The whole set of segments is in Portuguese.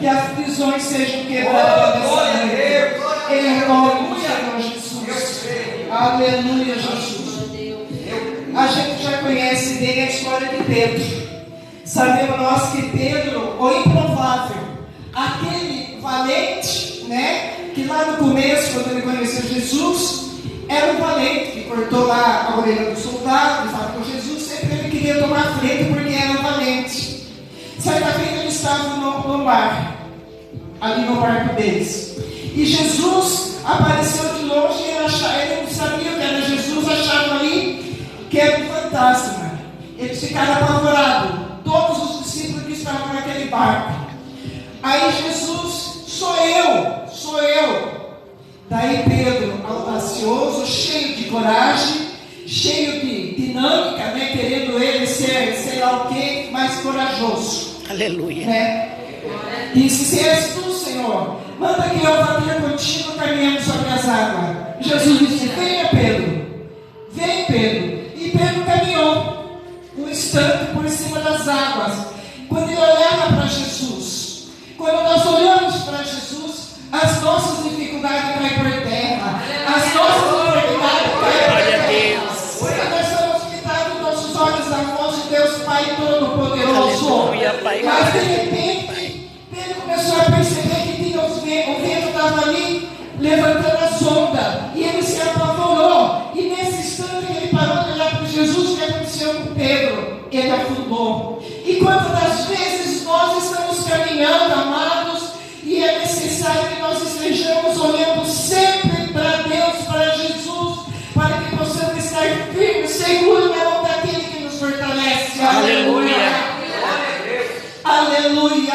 que as prisões sejam quebradas nessa noite. Em nome do Senhor Jesus. Aleluia, Jesus. A gente já conhece bem a história de Pedro. Sabemos nós que Pedro, o improvável, aquele valente, né? Que lá no começo, quando ele conheceu Jesus, era um valente que cortou lá a orelha do soldado, e falava com Jesus, sempre ele queria tomar a frente porque era um valente. Certa vez ele estava no mar, ali no barco deles, e Jesus apareceu de longe e ele não sabia que era Jesus, achava ali que era um fantasma. Eles ficaram apavorados, todos os discípulos que estavam naquele barco. Aí Jesus, sou eu. Daí Pedro, audacioso, cheio de coragem, cheio de dinâmica, né? Querendo ele ser, sei lá o que, mais corajoso. Aleluia. Né? Disse, se és tu, Senhor, manda que eu vá ter contigo caminhando sobre as águas. Jesus disse, venha Pedro. Vem Pedro. E Pedro caminhou um instante por cima das águas. Quando ele olhava para Jesus, quando nós olhamos para Jesus, as nossas dificuldades caem por terra. As nossas dificuldades caem por terra. Quando nós estamos fitados nossos olhos na voz de Deus Pai Todo-Poderoso. Aleluia, Pai. Mas de repente, Pedro começou a perceber que tinha o vento estava ali levantando as ondas. E ele se apavorou. E nesse instante ele parou de olhar para Jesus. O que aconteceu com Pedro? Ele afundou. E quantas das vezes nós estamos caminhando, amados, e é necessário que nós estejamos olhando sempre para Deus, para Jesus, para que possamos estar firmes, seguros na mão daquele que nos fortalece. Aleluia. Aleluia.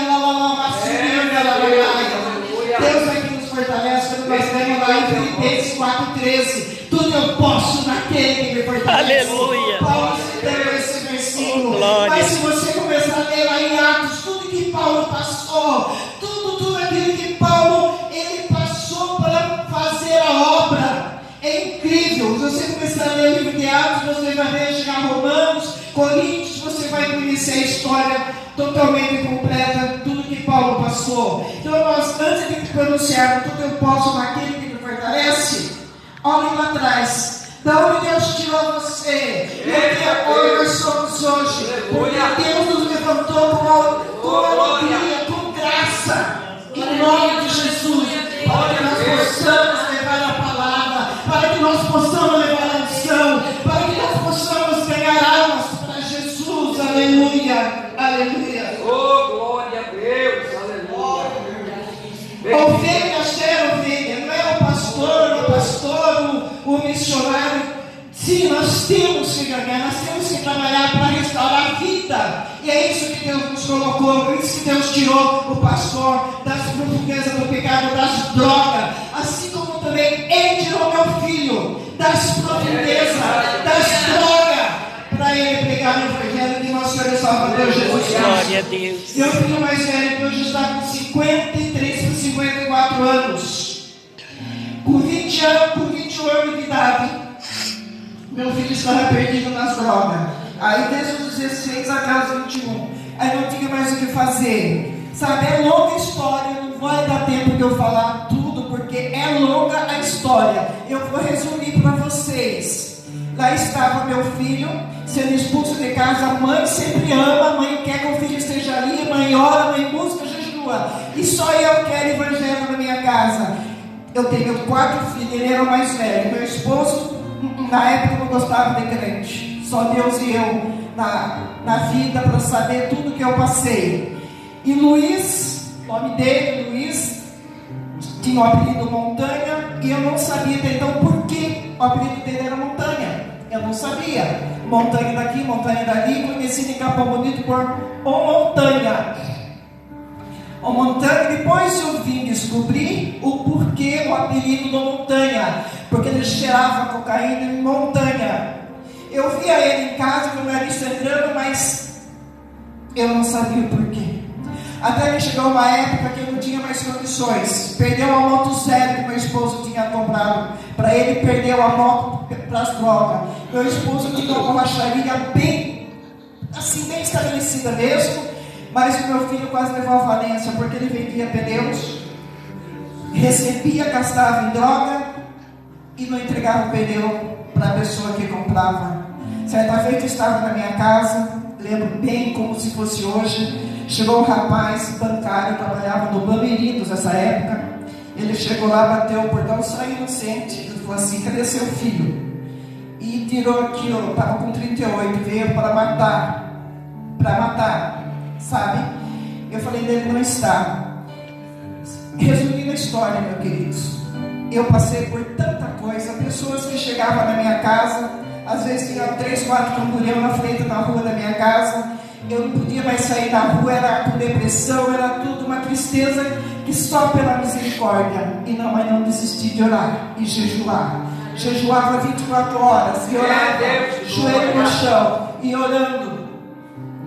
Deus é que nos fortalece, quando nós vemos lá em Filipenses 4,13. Tudo eu posso naquele que me fortalece. Aleluia. Paulo citou esse versículo. Glória. Mas se você começar a ler lá em Atos, tudo que Paulo passou, tudo aquilo que Paulo ele passou para fazer a obra, é incrível. Se você começar a ler o livro de Atos, você vai ver, chegar a Romanos, Coríntios, você vai conhecer a história totalmente completa, tudo que Paulo passou. Então nós, antes de pronunciarmos tudo eu posso naquele que me fortalece, olhem lá atrás. Da onde Deus tirou você, e onde nós somos hoje, porque Deus nos levantou com alegria, com graça, em nome de Jesus, para que nós possamos levar a palavra, para que nós possamos levar a unção, para que nós possamos ganhar almas para Jesus. Aleluia, aleluia. Oh, glória a Deus, aleluia. Ovelha gera ovelha, não é o pastor, o missionário. Sim, nós temos que ganhar, nós temos que trabalhar para restaurar a vida. E é isso que Deus nos colocou, é isso que Deus tirou o pastor das profundezas do pecado, das drogas. Assim como também Ele tirou meu filho das profundezas, das drogas, para ele pregar o Evangelho de nosso Senhor e Salvador Jesus Cristo. Glória a Deus. Meu filho mais velho, que hoje está com 53 para 54 anos. Com 21 anos de idade, meu filho estava perdido nas drogas. Aí desde os 16 até os 21. Aí não tinha mais o que fazer. Sabe, é longa história, não vai dar tempo de eu falar tudo, porque é longa a história. Eu vou resumir para vocês. Lá estava meu filho, sendo expulso de casa. A mãe sempre ama, a mãe quer que o filho esteja ali, a mãe ora, a mãe busca, jejua. E só eu quero evangelho na minha casa. Eu tenho 4 filhos, ele era o mais velho. Meu esposo, na época, não gostava de crente. Só Deus e eu na vida para saber tudo que eu passei. E Luiz, o nome dele, Luiz, tinha o apelido Montanha. E eu não sabia até então por que o apelido dele era Montanha. Eu não sabia. Montanha daqui, montanha dali. Conheci em Capão Bonito por O Montanha. O Montanha, depois eu vim descobrir o porquê o apelido do Montanha, porque ele cheirava cocaína em Montanha. Eu via ele em casa com o nariz sangrando, mas eu não sabia o porquê. Até que chegou uma época que eu não tinha mais condições. Perdeu a moto zero que meu esposo tinha comprado para ele, perdeu a moto para as drogas. Meu esposo tinha uma borracharia bem estabelecida mesmo. Mas o meu filho quase levou à falência, porque ele vendia pneus, recebia, gastava em droga e não entregava o pneu para a pessoa que comprava. Certa vez eu estava na minha casa, lembro bem como se fosse hoje. Chegou um rapaz bancário, trabalhava no Bamerindos nessa época. Ele chegou lá, bateu o portão, saiu inocente. Ele falou assim: cadê seu filho? E tirou aquilo, estava com 38, veio para matar, sabe? Eu falei dele: não está. Resumindo a história, meus queridos, eu passei por tanta coisa. Pessoas que chegavam na minha casa, às vezes tinha 3, 4 camburão na frente da rua da minha casa. Eu não podia mais sair da rua, era com depressão, era tudo uma tristeza, que só pela misericórdia. E não, mas não desisti de orar e jejuar. Jejuava 24 horas e orava, joelho no chão e orando.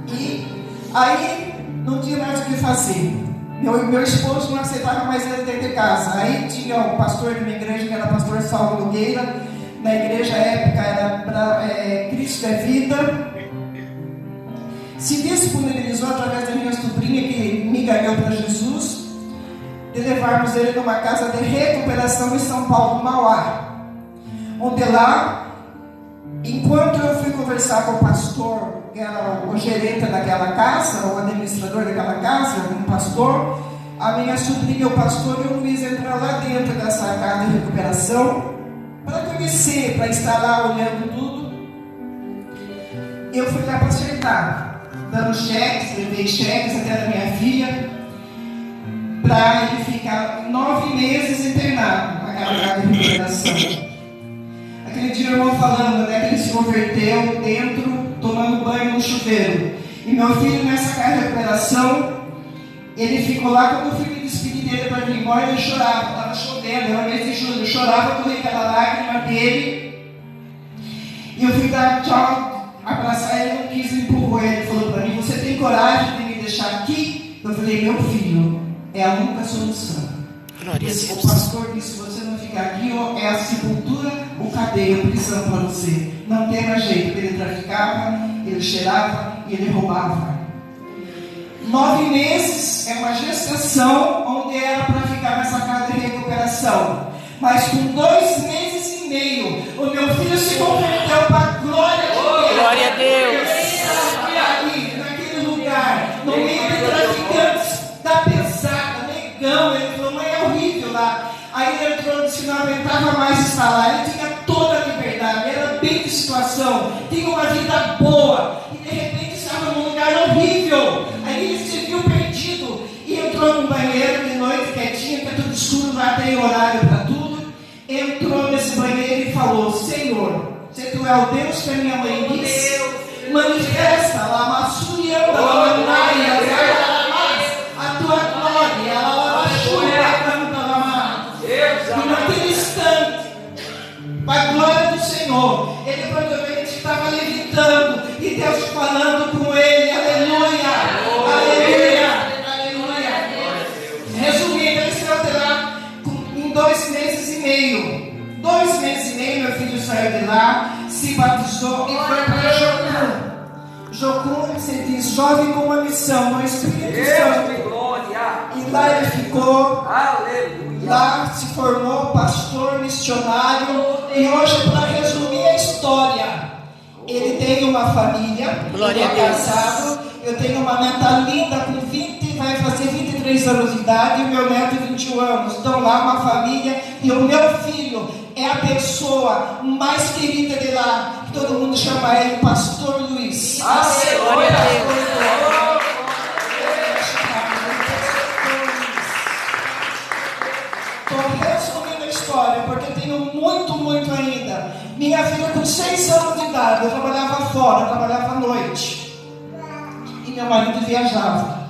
E aí não tinha mais o que fazer. Meu esposo não aceitava mais ele dentro de casa. Aí tinha o pastor de uma igreja, que era o pastor Saulo Nogueira. Na igreja época era Cristo é Vida. Se disponibilizou através da minha sobrinha, que me ganhou para Jesus, de levarmos ele numa casa de recuperação em São Paulo, Mauá. Onde lá, enquanto eu fui conversar com o pastor, que era o gerente daquela casa, o administrador daquela casa, um pastor, a minha sobrinha, o pastor e o Luiz entraram lá dentro dessa casa de recuperação para conhecer, para estar lá olhando tudo. Eu fui lá para acertar, dando cheques, levei cheques até da minha filha, para ele ficar 9 meses internado naquela casa de recuperação. Aquele dia o irmão falando, né, que ele se converteu dentro, tomando banho no chuveiro. E meu filho, nessa casa de recuperação, ele ficou lá. Quando eu fui me despedir dele para ir embora, ele chorava, estava chovendo, era mês de julho, chorava com aquela lágrima dele. E eu fui dar tchau, abraçar ele, não quis, empurrou ele, falou para mim: você tem coragem de me deixar aqui? Eu falei: meu filho, é a única solução. O pastor disse: se você não ficar aqui, é a sepultura, o cadeia, a prisão para você. Não tem mais jeito. Ele traficava, ele cheirava e ele roubava. 9 meses é uma gestação, onde era para ficar nessa casa de recuperação. Mas com 2 meses e meio, o meu filho se converteu para a glória de Deus. Glória a Deus. Ali, naquele lugar, no meio de traficantes da pesada, negão. Ele falou: mãe, é horrível lá. Aí ele entrou e disse: não aguentava mais estar lá. Ele tinha toda a liberdade, era bem de situação, tinha uma vida boa. E de repente estava num lugar horrível. Aí ele se viu perdido e entrou num banheiro de noite, quietinho, que é tudo escuro, lá tem horário para tudo. Entrou nesse banheiro e falou: Senhor, se tu é o Deus que a minha mãe disse, manifesta lá, massurianda, a tua glória, ela e naquele instante, para a glória do Senhor, ele provavelmente estava levitando e Deus falando com ele. Aleluia, aleluia, aleluia. Resumindo, ele saiu de lá em 2 meses e meio. 2 meses e meio, meu filho saiu de lá, se batizou e foi para Jocum. Jocum, se diz jovem com uma missão no Espírito Santo. E lá ele ficou. Aleluia. Lá se formou pastor missionário. E hoje, para resumir a história, ele tem uma família. Glória a é Deus. casado. Eu tenho uma neta linda com 20, vai fazer 23 anos de idade. E o meu neto 21 anos. Estão lá, uma família. E o meu filho é a pessoa mais querida de lá. Todo mundo chama ele Pastor Luiz. Aleluia. Estou resumindo a história, porque eu tenho muito ainda. Minha filha com 6 anos de idade, eu trabalhava fora, trabalhava à noite. E meu marido viajava.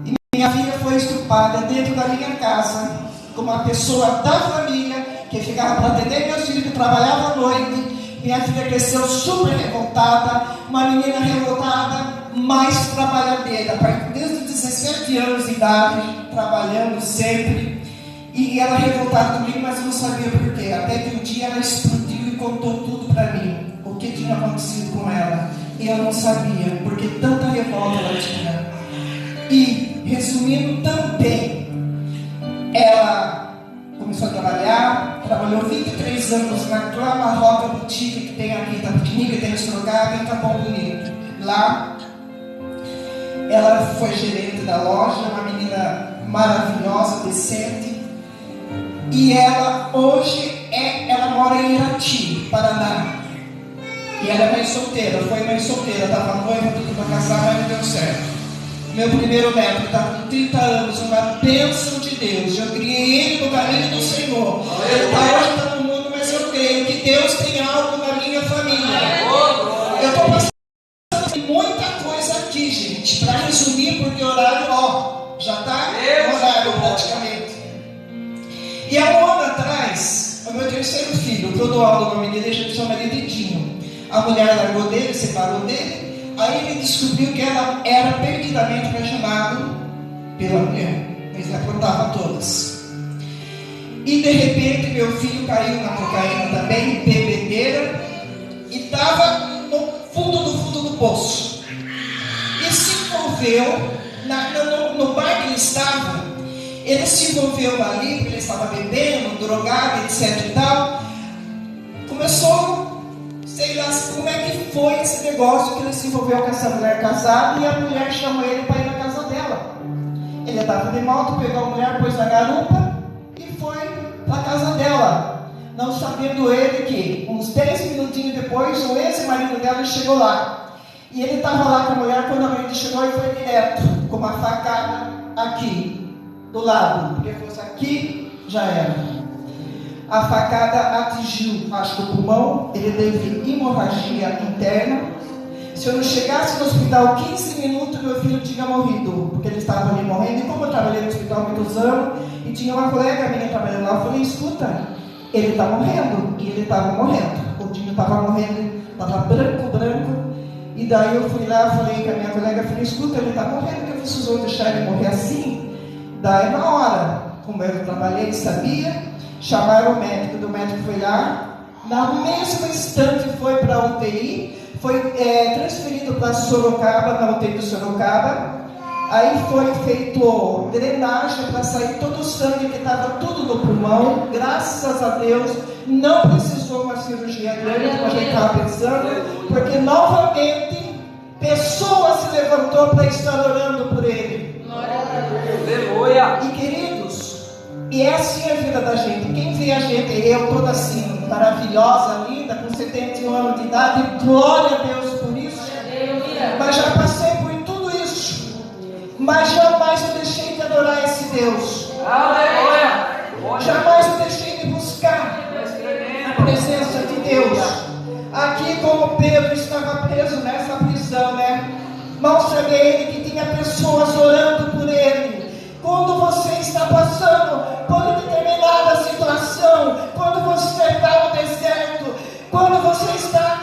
E minha filha foi estuprada dentro da minha casa, com uma pessoa da família, que ficava para atender meus filhos, que trabalhava à noite. Minha filha cresceu super revoltada, uma menina revoltada, mais trabalhadeira, desde os 17 anos de idade, trabalhando sempre. E ela revoltada comigo, mas eu não sabia porquê. Até que um dia ela explodiu e contou tudo para mim, o que tinha acontecido com ela. E eu não sabia, porque tanta revolta ela tinha. E, resumindo também, ela começou a trabalhar, trabalhou 23 anos naquela Marroca Boutique que tem aqui, tá pequenininha, tem em Sorocaba, em Capão Bonito. Lá, ela foi gerente da loja, uma menina maravilhosa, decente. E ela, hoje, ela mora em Irati, Paraná. E ela é mãe solteira, foi mãe solteira, estava noiva, tudo para casar, mas não deu certo. Meu primeiro neto está com 30 anos, uma bênção de Deus. Eu criei ele no caminho do Senhor. Ele hoje está no mundo, mas eu creio que Deus tem algo na minha família. Eu estou passando muita coisa aqui, gente, para resumir, porque o horário, já está no horário praticamente. E há um ano atrás, o meu terceiro filho, que eu dou aula no nome dele, a gente chama ele de Dinho. A mulher largou dele, separou dele. Aí ele descobriu que ela era perdidamente apaixonado pela mulher, mas ela contava todas. E de repente meu filho caiu na cocaína também, bebedeira, e estava no fundo do poço. E se envolveu no bar que ele estava. Ele se envolveu ali, porque ele estava bebendo, drogado, etc e tal. Começou, sei lá como é que foi esse negócio que ele se envolveu com essa mulher casada e a mulher chamou ele para ir na casa dela. Ele estava de moto, pegou a mulher, pôs na garupa e foi para a casa dela. Não sabendo ele que uns 10 minutinhos depois o ex-marido dela chegou lá. E ele estava lá com a mulher quando a marido chegou e foi direto, com uma facada aqui, do lado. Porque fosse aqui, já era. A facada atingiu, acho que o pulmão, ele teve hemorragia interna. Se eu não chegasse no hospital 15 minutos, meu filho tinha morrido, porque ele estava ali morrendo. E como eu trabalhei no hospital há muitos anos, e tinha uma colega minha trabalhando lá, eu falei, escuta, ele está morrendo. E ele estava morrendo. O Dinho estava morrendo, estava branco. E daí eu fui lá, falei com a minha colega, falei, escuta, ele está morrendo, que precisou deixar ele morrer assim? Daí na hora, como eu trabalhei, sabia, chamaram o médico foi lá, no mesmo instante foi para a UTI, foi transferido para Sorocaba, na UTI do Sorocaba. Aí foi feito drenagem para sair todo o sangue que estava tudo no pulmão. Graças a Deus, não precisou uma cirurgia grande, como a gente estava pensando, porque novamente pessoas se levantou para estar orando por ele. Aleluia! E queridos, e é assim a vida da gente. Quem vê a gente, eu toda assim, maravilhosa, linda, com 71 anos de idade, glória a Deus por isso. Mas já passei por tudo isso. Mas jamais eu deixei de adorar esse Deus. Aleluia! Jamais eu deixei de buscar a presença de Deus. Aqui como Pedro estava preso nessa prisão, né? Mostra ele que tinha pessoas orando por ele. Quando você está passando por determinada situação, quando você está no deserto, quando você está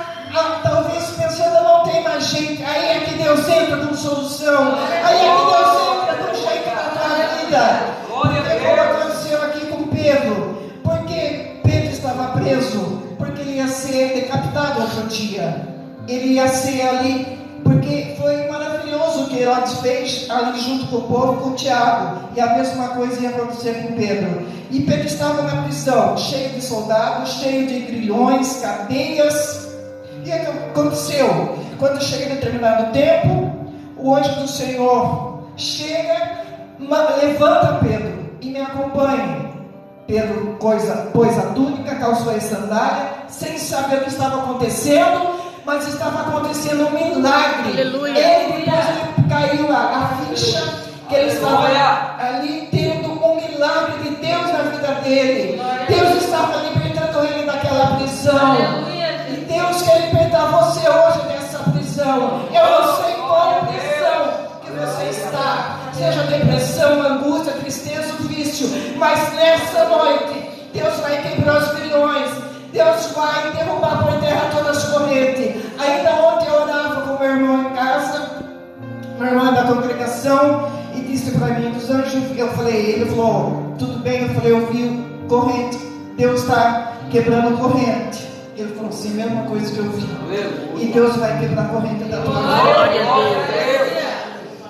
talvez pensando não tem mais jeito, aí é que Deus entra com solução, aí é que Deus entra com jeito na tua vida. Porque como aconteceu aqui com Pedro, porque Pedro estava preso, porque ele ia ser decapitado outro dia, ele ia ser ali. Porque foi maravilhoso o que Herodes fez ali junto com o povo, com o Tiago. E a mesma coisa ia acontecer com Pedro. E Pedro estava na prisão, cheio de soldados, cheio de grilhões, cadeias. E o que aconteceu? Quando chega determinado tempo, o anjo do Senhor chega, levanta Pedro e me acompanhe. Pedro pôs a túnica, calçou a sandália, sem saber o que estava acontecendo. Mas estava acontecendo um milagre. Aleluia. Ele depois caiu a ficha que ele estava ali tendo um milagre de Deus na vida dele. Deus estava libertando ele daquela prisão. E Deus quer libertar você hoje dessa prisão. Eu não sei qual prisão que você está, seja depressão, angústia, tristeza, vício, mas nessa noite Deus vai quebrar os grilhões. Deus vai derrubar por terra todas as correntes. Ainda ontem eu orava com meu irmão em casa, meu irmão da congregação, e disse para mim, dos anjos, ele falou, tudo bem? Eu falei, eu vi corrente, Deus está quebrando corrente. Ele falou assim, mesma coisa que eu vi. E Deus vai quebrar a corrente da tua vida.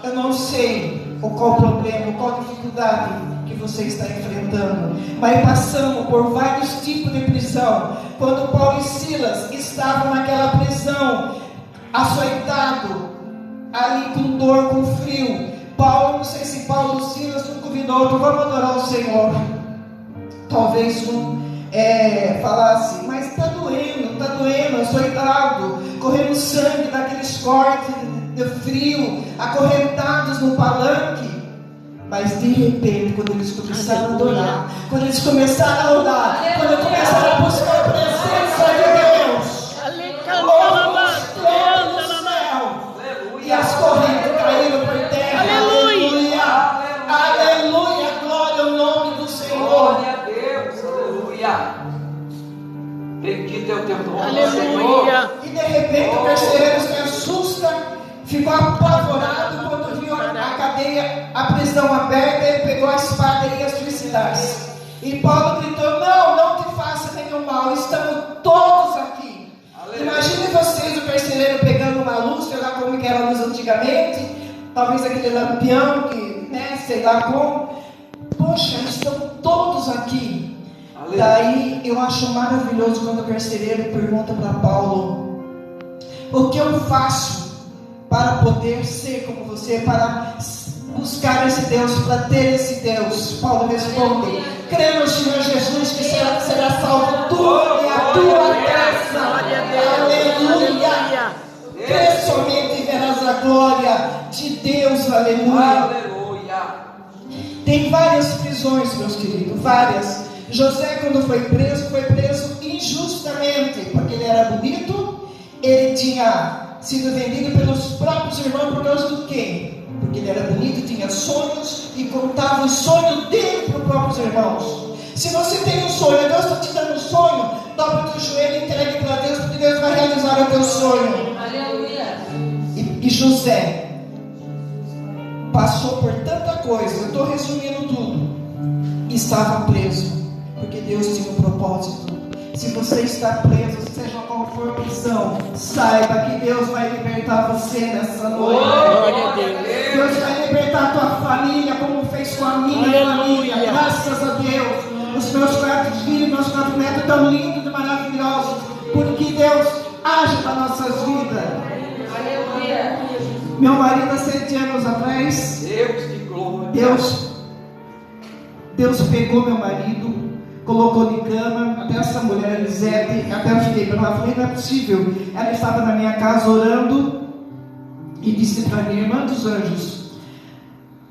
Eu não sei ou qual problema, ou qual dificuldade que você está enfrentando. Mas passamos por vários tipos de prisão. Quando Paulo e Silas estavam naquela prisão, açoitado, ali com dor, com frio, Paulo, não sei se Paulo e Silas não convidou para vamos adorar o Senhor. Talvez um falasse, mas está doendo, açoitado, correndo sangue daqueles cortes de frio, acorrentados no palanque. Mas de repente, quando eles começaram a adorar, quando eles começaram a orar, quando eles começaram a buscar a presença de Deus, e as correntes caíram por terra. Aleluia, aleluia, glória ao nome do Senhor. Glória a Deus, aleluia. Bendito é o teu nome, Aleluia. Senhor. E de repente o carcereiro se assusta, ficou apavorado quando viu a cadeia, a prisão aberta. Ele pegou a espada e ia suicidar-se. E Paulo gritou: não te faça nenhum mal, estamos todos aqui. Imagine vocês, o carcereiro pegando uma luz, sei lá como que era a luz antigamente, talvez aquele lampião que, sei lá como. Poxa, estão todos aqui. Aleluia. Daí eu acho maravilhoso quando o carcereiro pergunta para Paulo: o que eu faço para poder ser como você, para buscar esse Deus, para ter esse Deus? Paulo responde: crê no Senhor Jesus, que será salvo tu e a tua casa. Aleluia. Crê somente e verás a glória de Deus. Aleluia. Tem várias prisões, meus queridos, várias. José, quando foi preso injustamente, porque ele era bonito. Ele tinha sido vendido pelos próprios irmãos por causa do quê? Porque ele era bonito, tinha sonhos e contava os sonhos dele para os próprios irmãos. Se você tem um sonho, Deus está te dando um sonho, dobra o teu joelho e entregue para Deus, porque Deus vai realizar o teu sonho. Aleluia. E José passou por tanta coisa, eu estou resumindo tudo, estava preso, porque Deus tinha um propósito. Se você está preso, seja qual for a prisão, saiba que Deus vai libertar você nessa noite. Deus vai libertar a tua família, como fez com a minha família. Graças a Deus. Os meus 4 filhos, meus 4 netos tão lindos e maravilhosos, porque Deus age nas nossas vidas. Aleluia. Meu marido, há 7 anos atrás, Deus pegou meu marido, colocou de cama, até essa mulher, Elisete, até eu fiquei para lá, falei: não é possível. Ela estava na minha casa orando e disse para mim: irmã dos anjos,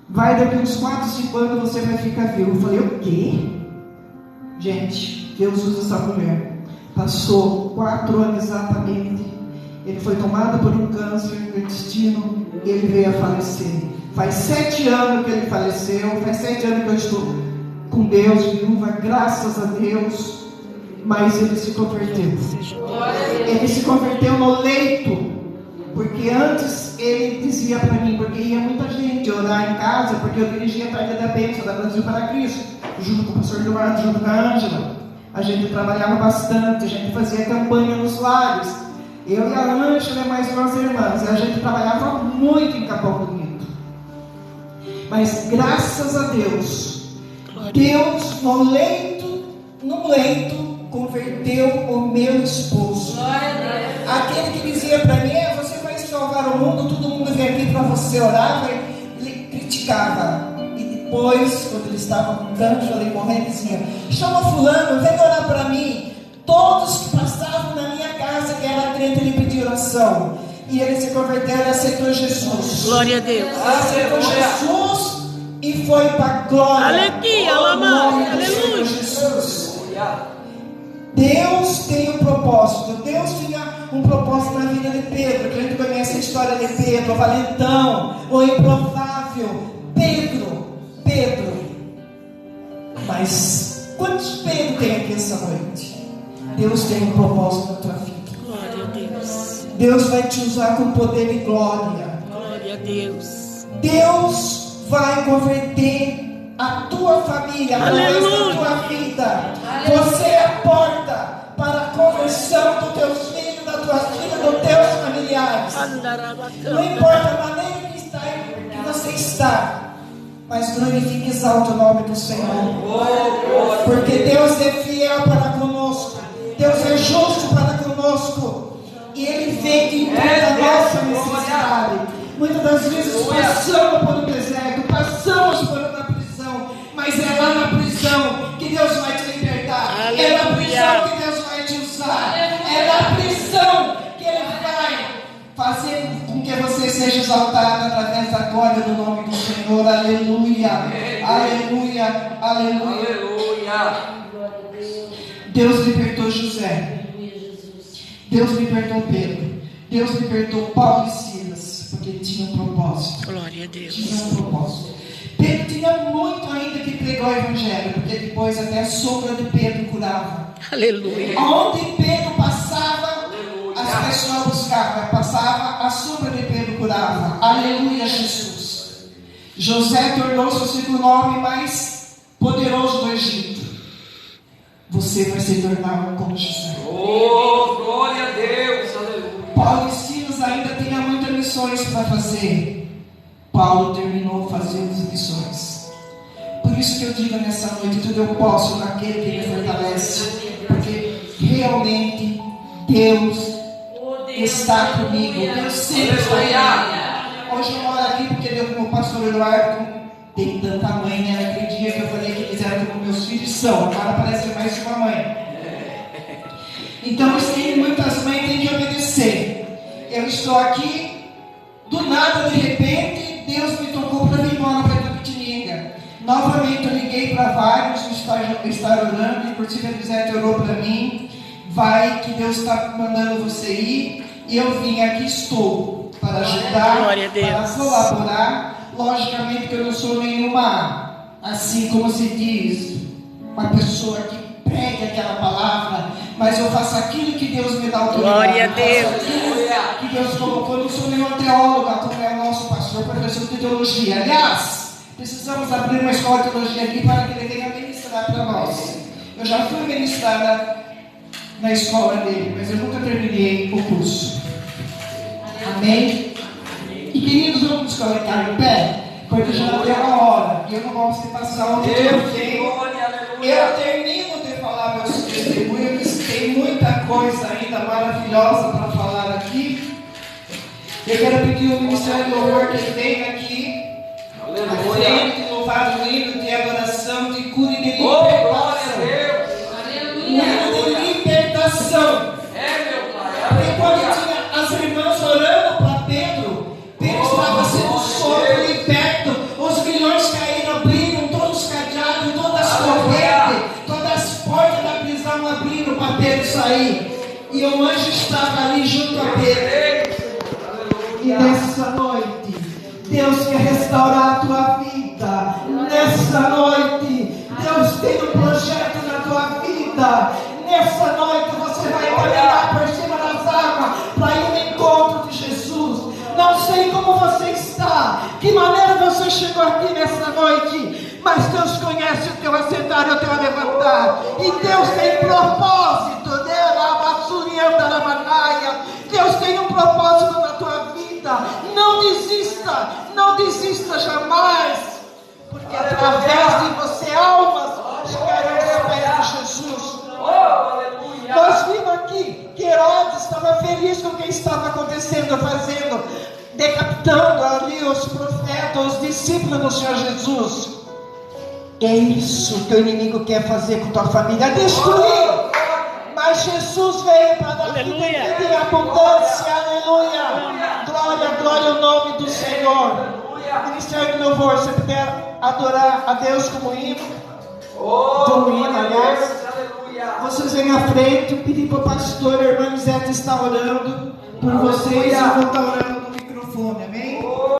vai daqui uns 4, 5 anos você vai ficar vivo. Eu falei: o quê? Gente, Deus usa essa mulher. Passou 4 anos exatamente. Ele foi tomado por um câncer no intestino e ele veio a falecer. Faz 7 anos que ele faleceu, faz 7 anos que eu estou com Deus, viúva, graças a Deus. Mas ele se converteu. Ele se converteu no leito. Porque antes ele dizia para mim, porque ia muita gente orar em casa, porque eu dirigia a Tarde da Bênção da Brasil para Cristo, junto com o pastor Eduardo, junto com a Ângela. A gente trabalhava bastante, a gente fazia campanha nos lares. Eu e a Ângela e mais 2 irmãs, a gente trabalhava muito em Capão Bonito. Mas graças a Deus, Deus no leito, converteu o meu esposo. Aquele que dizia para mim: você vai salvar o mundo, todo mundo vem aqui para você orar, ele criticava. E depois, quando ele estava com câncer, ali morrendo, dizia: chama fulano, vem orar para mim. Todos que passavam na minha casa, que era crente, ele pediu oração. E ele se converteu e aceitou Jesus. Glória a Deus. Aceitou Jesus e foi para a glória. Aleluia, aleluia. Jesus. Deus tem um propósito. Deus tinha um propósito na vida de Pedro. Que a gente conhece a história de Pedro, o valentão, o improvável. Pedro. Mas quantos Pedro tem aqui essa noite? Deus tem um propósito na tua vida. Glória a Deus. Deus vai te usar com poder e glória. Glória a Deus. Deus vai converter a tua família, através da tua vida. Você é a porta para a conversão dos teus filhos, das tuas filhas, dos teus familiares. Não importa a maneira que você está, Mas glorifique e exalte o nome do Senhor. Porque Deus é fiel para conosco. Deus é justo para conosco. E Ele vem em toda a nossa necessidade. Muitas das vezes passamos por um deserto, passamos por uma prisão. Mas é lá na prisão que Deus vai te libertar. É na prisão que Deus vai te usar. É na prisão que Ele vai fazer com que você seja exaltado através da glória do nome do Senhor. Aleluia. Aleluia. Aleluia. Deus libertou José. Deus libertou Pedro. Deus libertou Paulo e Silas. Porque tinha um propósito. Glória a Deus. Tinha um propósito. Pedro tinha muito ainda que pregar o evangelho. Porque depois até a sombra de Pedro curava. Aleluia. Onde Pedro passava, as pessoas buscavam. Passava, a sombra de Pedro curava. Aleluia, Jesus. José tornou-se o segundo homem mais poderoso do Egito. Você vai se tornar um como José. Oh, glória a Deus, aleluia. Paulo e Silas ainda tinham muitas missões para fazer. Paulo terminou fazendo as missões. Por isso que eu digo nessa noite, tudo eu posso naquele que me fortalece. Porque realmente Deus está comigo. Deus sempre está comigo. Hoje eu moro aqui porque Deus, como o pastor Eduardo tem tanta mãe, né? Naquele dia que eu falei que eles eram como meus filhos são. Agora parece mais uma mãe. Então, se muitas mães têm que obedecer. Eu estou aqui, do nada, de repente, Deus me tocou para vir embora para Itapetininga. Novamente eu liguei para vários que estão orando, inclusive a Elisete orou para mim. Vai que Deus está mandando você ir. E eu vim aqui, estou para ajudar, para colaborar. Logicamente que eu não sou nenhuma, assim como se diz, uma pessoa que prega aquela palavra, mas eu faço aquilo que Deus me dá autoridade. Glória a Deus. Que Deus colocou. Eu não sou nenhuma teóloga, como é o nosso pastor, professor de teologia. Aliás, precisamos abrir uma escola de teologia aqui para que ele venha ministrar para nós. Eu já fui ministrada na escola dele, mas eu nunca terminei o curso. Amém? E queridos, vamos colocar em pé, porque já deu uma hora, e eu não gosto de passar onde eu venho. Eu termino de falar meus testemunhos, tem muita coisa ainda maravilhosa para falar aqui. Eu quero pedir o Ministério do Louvor que venha aqui, à frente, de louvado hino, de adoração, de cura e de libertação. Hino de libertação. E quando tinha as irmãs orando para Pedro, Pedro estava sendo solto, liberto, os grilhões caíram, abriram todos os cadeados, todas as correntes, todas as portas da prisão abriram para Pedro sair. E o anjo estava ali junto a Pedro. E nessa noite, Deus quer restaurar a tua vida. Nessa noite, Deus tem um projeto na tua vida. Nessa noite, você vai caminhar por cima das águas para ir no encontro de Jesus. Não sei como você está, que maneira você chegou aqui nessa noite, mas Deus conhece o teu assentar e o teu levantar. E Deus tem propósito. Deus tem um propósito na tua vida. Não desista jamais, porque através de você almas chegarão aos pés de Jesus. Nós vimos aqui que Herodes estava feliz com o que estava acontecendo, fazendo, decapitando ali os profetas, os discípulos do Senhor Jesus. É isso que o inimigo quer fazer com tua família, destruir. Mas Jesus veio para dar vida em abundância. Aleluia. Glória, glória ao nome do Senhor. Ministério do Louvor, se puder adorar a Deus como hino. Como hino, aliás. Vocês vêm à frente, pedir para o pastor, a irmã Lisete está orando por vocês. Eu vou estar orando